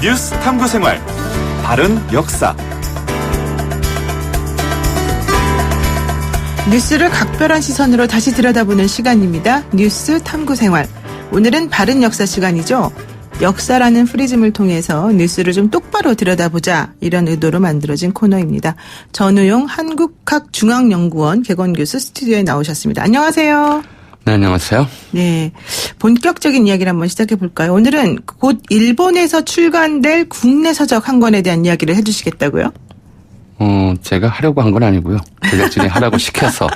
뉴스 탐구생활 바른 역사. 뉴스를 각별한 시선으로 다시 들여다보는 시간입니다. 뉴스 탐구생활. 오늘은 바른 역사 시간이죠. 역사라는 프리즘을 통해서 뉴스를 좀 똑바로 들여다보자, 이런 의도로 만들어진 코너입니다. 전우용 한국학중앙연구원 개건교수 스튜디오에 나오셨습니다. 안녕하세요. 네, 안녕하세요. 네, 본격적인 이야기를 한번 시작해 볼까요? 오늘은 곧 일본에서 출간될 국내 서적 한 권에 대한 이야기를 해주시겠다고요? 제가 하려고 한 건 아니고요. 제작진이 하라고 시켜서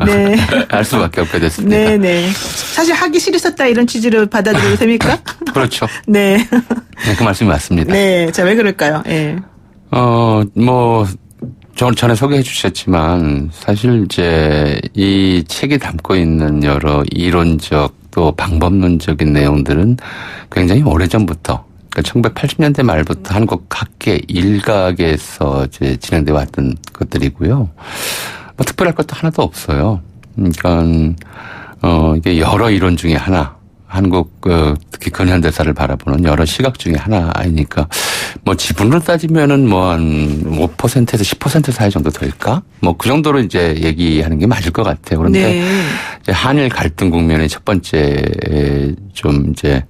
네. 할 수밖에 없게 됐습니다. 네네. 사실 하기 싫으셨다, 이런 취지로 받아들여도 됩니까? 그렇죠. 네. 네, 그 말씀이 맞습니다. 네. 자, 왜 그럴까요? 예. 전에 소개해 주셨지만, 사실 이제 이 책이 담고 있는 여러 이론적 또 방법론적인 내용들은 굉장히 오래전부터, 그러니까 1980년대 말부터 한국 학계 일각에서 이제 진행돼 왔던 것들이고요. 뭐 특별할 것도 하나도 없어요. 그러니까 이게 여러 이론 중에 하나, 한국 특히 근현대사를 바라보는 여러 시각 중에 하나이니까, 뭐 지분으로 따지면은 뭐 한 5%에서 10% 사이 정도 될까? 뭐 그 정도로 이제 얘기하는 게 맞을 것 같아요. 그런데 네. 이제 한일 갈등 국면의 첫 번째 좀 이제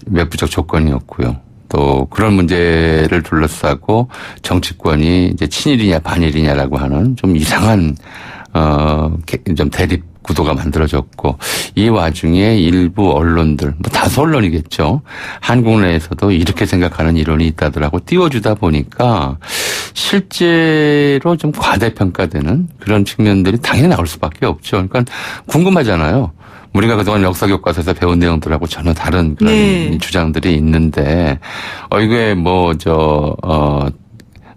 외부적 조건이었고요. 또 그런 문제를 둘러싸고 정치권이 이제 친일이냐 반일이냐라고 하는 좀 이상한 좀 대립 구도가 만들어졌고, 이 와중에 일부 언론들, 뭐 다수 언론이겠죠, 한국 내에서도 이렇게 생각하는 이론이 있다더라고 띄워주다 보니까 실제로 좀 과대평가되는 그런 측면들이 당연히 나올 수밖에 없죠. 그러니까 궁금하잖아요. 우리가 그동안 역사 교과서에서 배운 내용들하고 전혀 다른 그런 네. 주장들이 있는데, 이게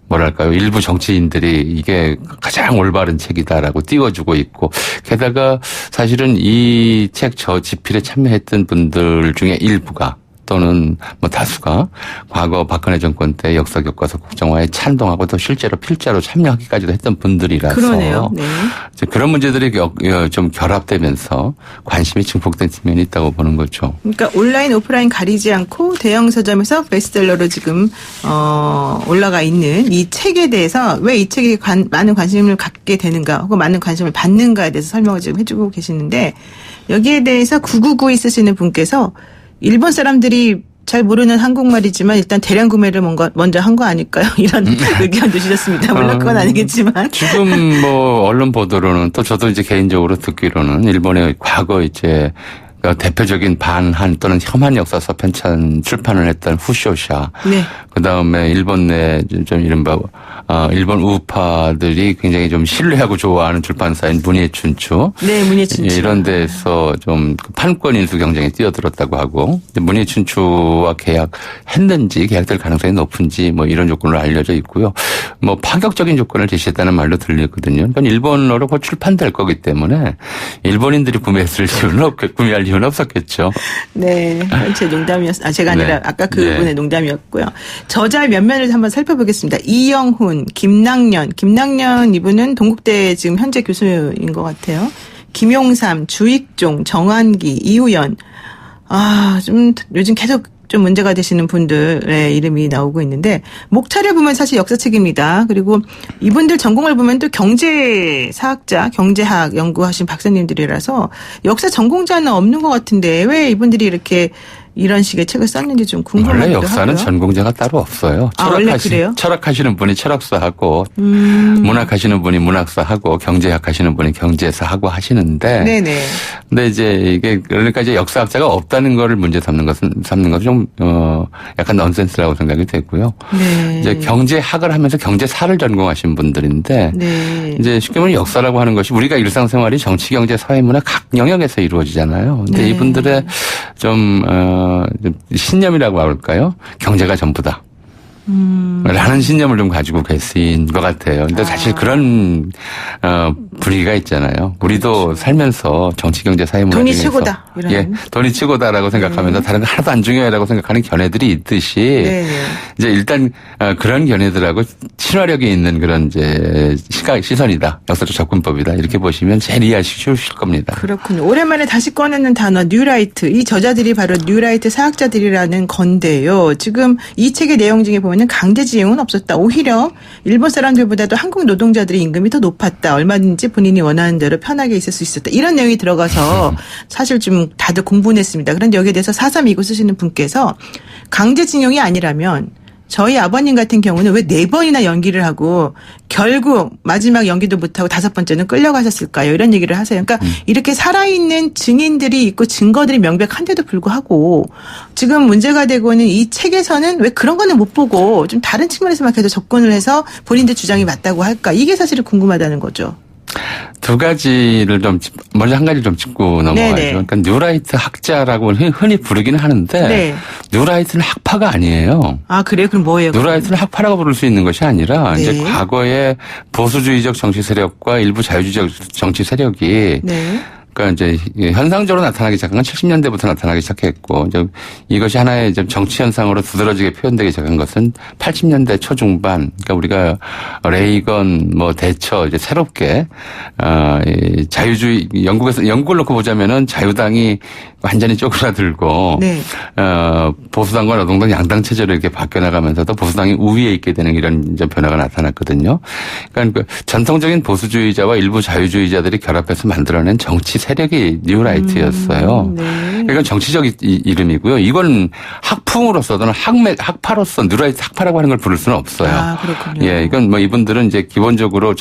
뭐랄까요, 일부 정치인들이 이게 가장 올바른 책이다라고 띄워주고 있고, 게다가 사실은 이 책 집필에 참여했던 분들 중에 일부가 또는 뭐 다수가 과거 박근혜 정권 때 역사 교과서 국정화에 찬동하고 또 실제로 필자로 참여하기까지도 했던 분들이라서, 그러네요. 네. 그런 문제들이 좀 결합되면서 관심이 증폭된 측면이 있다고 보는 거죠. 그러니까 온라인, 오프라인 가리지 않고 대형 서점에서 베스트셀러로 지금 올라가 있는 이 책에 대해서 왜 이 책에 많은 관심을 갖게 되는가, 혹은 많은 관심을 받는가에 대해서 설명을 지금 해주고 계시는데, 여기에 대해서 9992 쓰시는 분께서 일본 사람들이 잘 모르는 한국말이지만 일단 대량 구매를 먼저 한 거 아닐까요? 이런 의견도 주셨습니다. 물론 그건 아니겠지만. 지금 뭐 언론 보도로는, 또 저도 이제 개인적으로 듣기로는 일본의 과거 이제 대표적인 반한 또는 혐한 역사서 편찬 출판을 했던 후쇼샤. 네. 그 다음에 일본 내 좀 이른바 일본 우파들이 굉장히 좀 신뢰하고 좋아하는 출판사인 문예춘추. 네, 문예춘추. 이런 데서 좀 판권 인수 경쟁에 뛰어들었다고 하고, 문예춘추와 계약했는지, 계약될 가능성이 높은지 뭐 이런 조건으로 알려져 있고요. 뭐 파격적인 조건을 제시했다는 말도 들리거든요. 그러니까 일본어로 곧 출판될 거기 때문에 일본인들이 구매할 이유는 없었겠죠. 네. 제 농담이었어요. 제가 아니라 네. 아까 그분의 농담이었고요. 저자 면면을 한번 살펴보겠습니다. 이영훈, 김낙년 이분은 동국대 지금 현재 교수인 것 같아요. 김용삼, 주익종, 정환기, 이우연. 좀 요즘 계속 좀 문제가 되시는 분들의 이름이 나오고 있는데, 목차를 보면 사실 역사책입니다. 그리고 이분들 전공을 보면 또 경제사학자, 경제학 연구하신 박사님들이라서 역사 전공자는 없는 것 같은데, 왜 이분들이 이렇게 이런 식의 책을 썼는지 좀 궁금하기도 원래 하고요. 역사는 전공자가 따로 없어요. 원래 그래요? 철학하시는 분이 철학사하고, 문학하시는 분이 문학사하고, 경제학 하시는 분이 경제사하고 하시는데, 네네. 근데 이제 이게 그러니까 이제 역사학자가 없다는 거를 문제 삼는 것은 좀 약간 넌센스라고 생각이 되고요. 네. 이제 경제학을 하면서 경제사를 전공하신 분들인데, 네. 이제 쉽게 말하면 역사라고 하는 것이 우리가 일상생활이 정치, 경제, 사회, 문화 각 영역에서 이루어지잖아요. 근데 네. 이분들의 좀 신념이라고 할까요? 경제가 전부다. 라는 신념을 좀 가지고 계신 것 같아요. 근데 사실 그런 분위기가 있잖아요. 우리도 살면서 정치, 경제, 사회 문화 돈이 중에서 최고다. 이런. 예, 돈이 최고다라고 생각하면서 다른 거 하나도 안 중요해라고 생각하는 견해들이 있듯이 네. 이제 일단 그런 견해들하고 친화력이 있는 그런 이제 시선이다. 역사적 접근법이다. 이렇게 보시면 제일 이해하시기 쉬우실 겁니다. 그렇군요. 오랜만에 다시 꺼내는 단어 뉴라이트. 이 저자들이 바로 뉴라이트 사학자들이라는 건데요. 지금 이 책의 내용 중에 보면은 강제징용은 없었다. 오히려 일본 사람들보다도 한국 노동자들의 임금이 더 높았다. 얼마든지 본인이 원하는 대로 편하게 있을 수 있었다. 이런 내용이 들어가서 사실 좀 다들 공부는 했습니다. 그런데 여기에 대해서 432고 쓰시는 분께서 강제징용이 아니라면 저희 아버님 같은 경우는 왜 4번이나 연기를 하고 결국 마지막 연기도 못하고 5번째는 끌려가셨을까요? 이런 얘기를 하세요. 그러니까 이렇게 살아있는 증인들이 있고 증거들이 명백한데도 불구하고 지금 문제가 되고 있는 이 책에서는 왜 그런 거는 못 보고 좀 다른 측면에서만 계속 접근을 해서 본인들 주장이 맞다고 할까? 이게 사실은 궁금하다는 거죠. 두 가지를 좀 먼저 한 가지를 좀 짚고 넘어가죠. 네네. 그러니까 뉴라이트 학자라고 흔히 부르기는 하는데 네. 뉴라이트는 학파가 아니에요. 아, 그래요? 그럼 뭐예요? 뉴라이트는 학파라고 부를 수 있는 것이 아니라 네. 이제 과거의 보수주의적 정치 세력과 일부 자유주의적 정치 세력이 네. 그러니까 이제 현상적으로 나타나기 시작한 건 70년대부터 나타나기 시작했고 이제 이것이 하나의 이제 정치 현상으로 두드러지게 표현되기 시작한 것은 80년대 초중반. 그러니까 우리가 레이건 뭐 대처 이제 새롭게 이 자유주의 영국을 놓고 보자면은 자유당이 완전히 쪼그라들고 네. 보수당과 노동당 양당 체제로 이렇게 바뀌어 나가면서도 보수당이 우위에 있게 되는 이런 이제 변화가 나타났거든요. 그러니까 그 전통적인 보수주의자와 일부 자유주의자들이 결합해서 만들어낸 정치 세력이 뉴라이트였어요. 네. 이건 정치적 이름이고요. 이건 학풍으로서 또는 학파로서 뉴라이트 학파라고 하는 걸 부를 수는 없어요. 아, 그렇군요. 예, 이건 뭐 이분들은 이제 기본적으로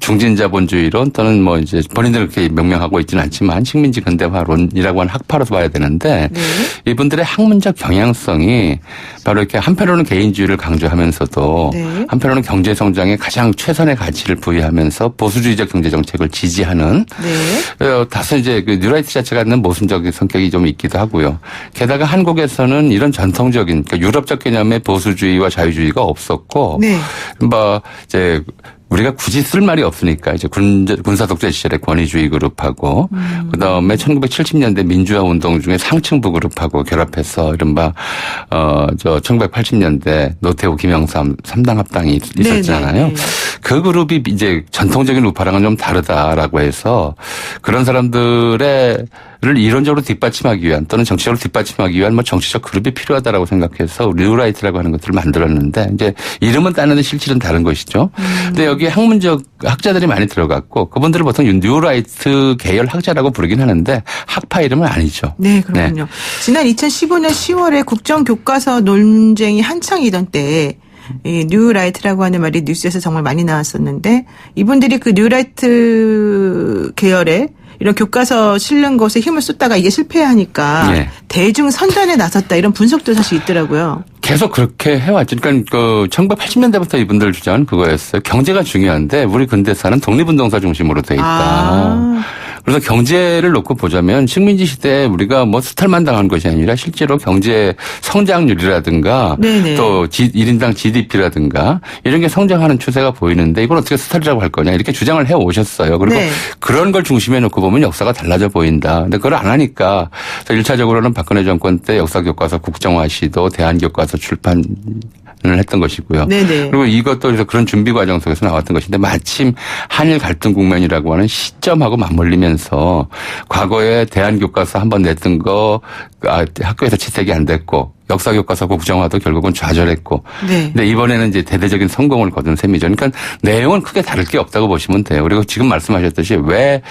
중진자본주의론 또는 뭐 이제 본인들 그렇게 명명하고 있지는 않지만 식민지 근대화론이라고 하는 학파로서 봐야 되는데 네. 이분들의 학문적 경향성이 바로 이렇게 한편으로는 개인주의를 강조하면서도 네. 한편으로는 경제 성장에 가장 최선의 가치를 부여하면서 보수주의적 경제 정책을 지지하는 네. 다소 이제 그 뉴라이트 자체가 있는 모순적인 성격이 좀 있기도 하고요. 게다가 한국에서는 이런 전통적인 그러니까 유럽적 개념의 보수주의와 자유주의가 없었고, 네. 뭐 이제 우리가 굳이 쓸 말이 없으니까 이제 군사 독재 시절의 권위주의 그룹하고 그다음에 1970년대 민주화 운동 중에 상층부 그룹하고 결합해서 이른바 저 1980년대 노태우 김영삼 3당 합당이 있었잖아요. 네네. 그 그룹이 이제 전통적인 우파랑은 좀 다르다라고 해서 그런 사람들의 를 이론적으로 뒷받침하기 위한 또는 정치적으로 뒷받침하기 위한 뭐 정치적 그룹이 필요하다라고 생각해서 뉴라이트라고 하는 것들을 만들었는데 이제 이름은 따는데 실질은 다른 것이죠. 근데 여기에 학문적 학자들이 많이 들어갔고 그분들을 보통 뉴라이트 계열 학자라고 부르긴 하는데 학파 이름은 아니죠. 네, 그렇군요. 지난 2015년 10월에 국정교과서 논쟁이 한창이던 때에 이 뉴라이트라고 하는 말이 뉴스에서 정말 많이 나왔었는데 이분들이 그 뉴라이트 계열의 이런 교과서 실는 것에 힘을 쏟다가 이게 실패하니까 네. 대중 선전에 나섰다 이런 분석도 사실 있더라고요. 계속 그렇게 해왔죠. 그러니까 그 1980년대부터 이분들 주장은 그거였어요. 경제가 중요한데 우리 근대사는 독립운동사 중심으로 돼 있다. 아. 그래서 경제를 놓고 보자면 식민지 시대에 우리가 뭐 수탈만 당한 것이 아니라 실제로 경제 성장률이라든가 네네. 또 1인당 GDP라든가 이런 게 성장하는 추세가 보이는데 이걸 어떻게 수탈이라고 할 거냐 이렇게 주장을 해오셨어요. 그리고 네. 그런 걸 중심에 놓고 보면 역사가 달라져 보인다. 근데 그걸 안 하니까 1차적으로는 박근혜 정권 때 역사교과서 국정화 시도 대한교과서 출판을 했던 것이고요. 네네. 그리고 이것도 그래서 그런 준비 과정 속에서 나왔던 것인데 마침 한일 갈등 국면이라고 하는 시점하고 맞물리면서 과거에 대한교과서 한번 냈던 거 학교에서 채택이 안 됐고 역사교과서 국정화도 결국은 좌절했고. 네. 근데 이번에는 이제 대대적인 성공을 거둔 셈이죠. 그러니까 내용은 크게 다를 게 없다고 보시면 돼요. 그리고 지금 말씀하셨듯이 왜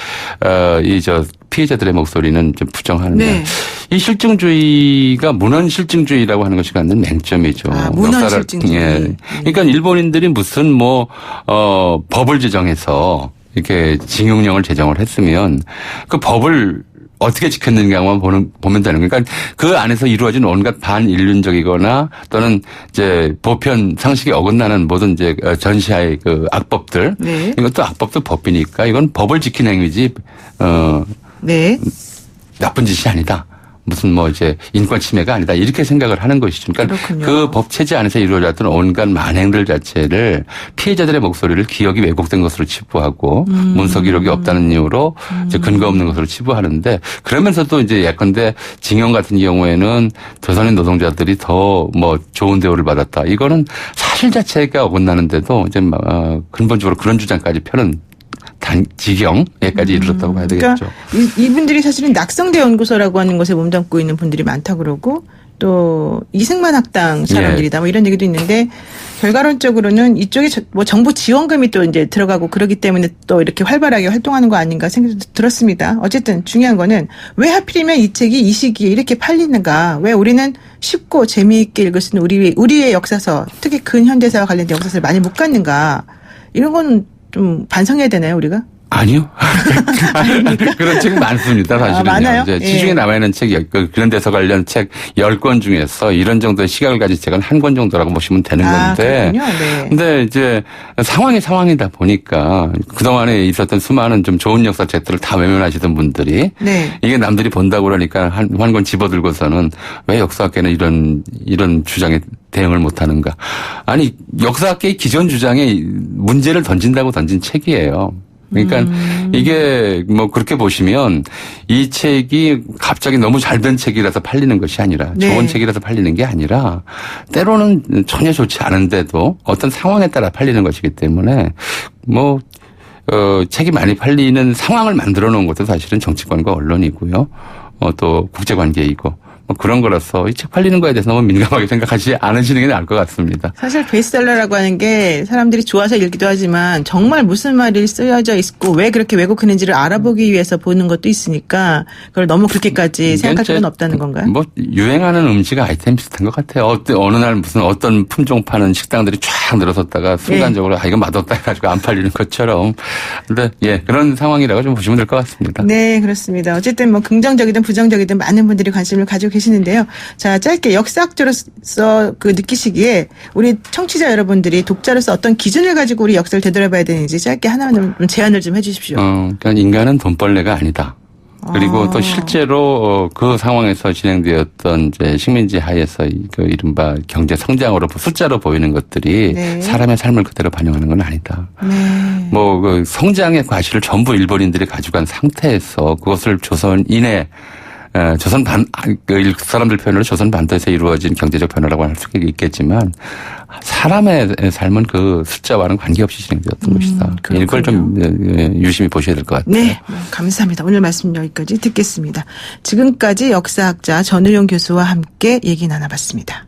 피해자들의 목소리는 좀 부정하느냐. 네. 이 실증주의가 문헌 실증주의라고 하는 것이 갖는 맹점이죠. 아, 문헌 실증주의. 예. 그러니까 일본인들이 무슨 법을 제정해서 이렇게 징용령을 제정을 했으면 그 법을 어떻게 지켰는가만 보면 되는 거예요. 그러니까 그 안에서 이루어진 온갖 반인륜적이거나 또는 이제 보편 상식에 어긋나는 모든 이제 전시하의 그 악법들. 네. 이것도 악법도 법이니까 이건 법을 지키는 행위지, 네. 나쁜 짓이 아니다. 무슨 뭐 이제 인권 침해가 아니다 이렇게 생각을 하는 것이죠. 그러니까 그렇군요. 그 법 체제 안에서 이루어졌던 온갖 만행들 자체를 피해자들의 목소리를 기억이 왜곡된 것으로 치부하고 문서 기록이 없다는 이유로 이제 근거 없는 것으로 치부하는데 그러면서도 이제 예컨대 징용 같은 경우에는 조선인 노동자들이 더 뭐 좋은 대우를 받았다. 이거는 사실 자체가 어긋나는데도 이제 근본적으로 그런 주장까지 펴는 지경에까지 이르렀다고 봐야 되겠죠. 그러니까 이분들이 사실은 낙성대 연구소라고 하는 것에 몸담고 있는 분들이 많다 그러고 또 이승만 학당 사람들이다 뭐 이런 얘기도 있는데 결과론적으로는 이쪽에 뭐 정부 지원금이 또 이제 들어가고 그러기 때문에 또 이렇게 활발하게 활동하는 거 아닌가 생각도 들었습니다. 어쨌든 중요한 거는 왜 하필이면 이 책이 이 시기에 이렇게 팔리는가? 왜 우리는 쉽고 재미있게 읽을 수 있는 우리의 역사서, 특히 근현대사와 관련된 역사서를 많이 못 갖는가? 이런 건 좀 반성해야 되나요, 우리가? 아니요. 그런 책 많습니다, 사실은요. 많아요? 이제 시중에 예. 남아있는 책, 그런 데서 관련 책 10권 중에서 이런 정도의 시각을 가진 책은 한 권 정도라고 보시면 되는 건데. 그렇군요. 네. 근데 이제 상황이 상황이다 보니까 그동안에 있었던 수많은 좀 좋은 역사책들을 다 외면하시던 분들이 네. 이게 남들이 본다고 그러니까 한 권 집어들고서는 왜 역사학계는 이런 주장에 대응을 못하는가. 아니, 역사학계의 기존 주장에 문제를 던진다고 던진 책이에요. 그러니까 이게 뭐 그렇게 보시면 이 책이 갑자기 너무 잘 된 책이라서 팔리는 것이 아니라 네. 좋은 책이라서 팔리는 게 아니라 때로는 전혀 좋지 않은데도 어떤 상황에 따라 팔리는 것이기 때문에 뭐 책이 많이 팔리는 상황을 만들어 놓은 것도 사실은 정치권과 언론이고요. 또 국제관계이고 뭐 그런 거라서 이 책 팔리는 거에 대해서 너무 민감하게 생각하지 않으시는 게 나을 것 같습니다. 사실 베스트셀러라고 하는 게 사람들이 좋아서 읽기도 하지만 정말 무슨 말이 쓰여져 있고 왜 그렇게 왜곡했는지를 알아보기 위해서 보는 것도 있으니까 그걸 너무 그렇게까지 생각할 필요는 없다는 건가요? 뭐 유행하는 음식 아이템 비슷한 것 같아요. 어느 날 무슨 어떤 품종 파는 식당들이 쫙 늘어섰다가 순간적으로 이거 맛없다 해가지고 안 팔리는 것처럼. 근데 그런 상황이라고 좀 보시면 될 것 같습니다. 네, 그렇습니다. 어쨌든 뭐 긍정적이든 부정적이든 많은 분들이 관심을 가지고 계시는데요. 자, 짧게 역사학자로서 그 느끼시기에 우리 청취자 여러분들이 독자로서 어떤 기준을 가지고 우리 역사를 되돌아봐야 되는지 짧게 하나만 제안을 좀 해주십시오. 그러니까 인간은 돈벌레가 아니다. 그리고 또 실제로 그 상황에서 진행되었던 이제 식민지 하에서 그 이른바 경제 성장으로 숫자로 보이는 것들이 네. 사람의 삶을 그대로 반영하는 건 아니다. 네. 뭐 그 성장의 과실을 전부 일본인들이 가져간 상태에서 그것을 조선인의 그 사람들 표현으로 조선 반도에서 이루어진 경제적 변화라고 할 수 있겠지만 사람의 삶은 그 숫자와는 관계없이 진행되었던 것이다. 그렇군요. 이걸 좀 유심히 보셔야 될 것 같아요. 네, 감사합니다. 오늘 말씀 여기까지 듣겠습니다. 지금까지 역사학자 전우용 교수와 함께 얘기 나눠봤습니다.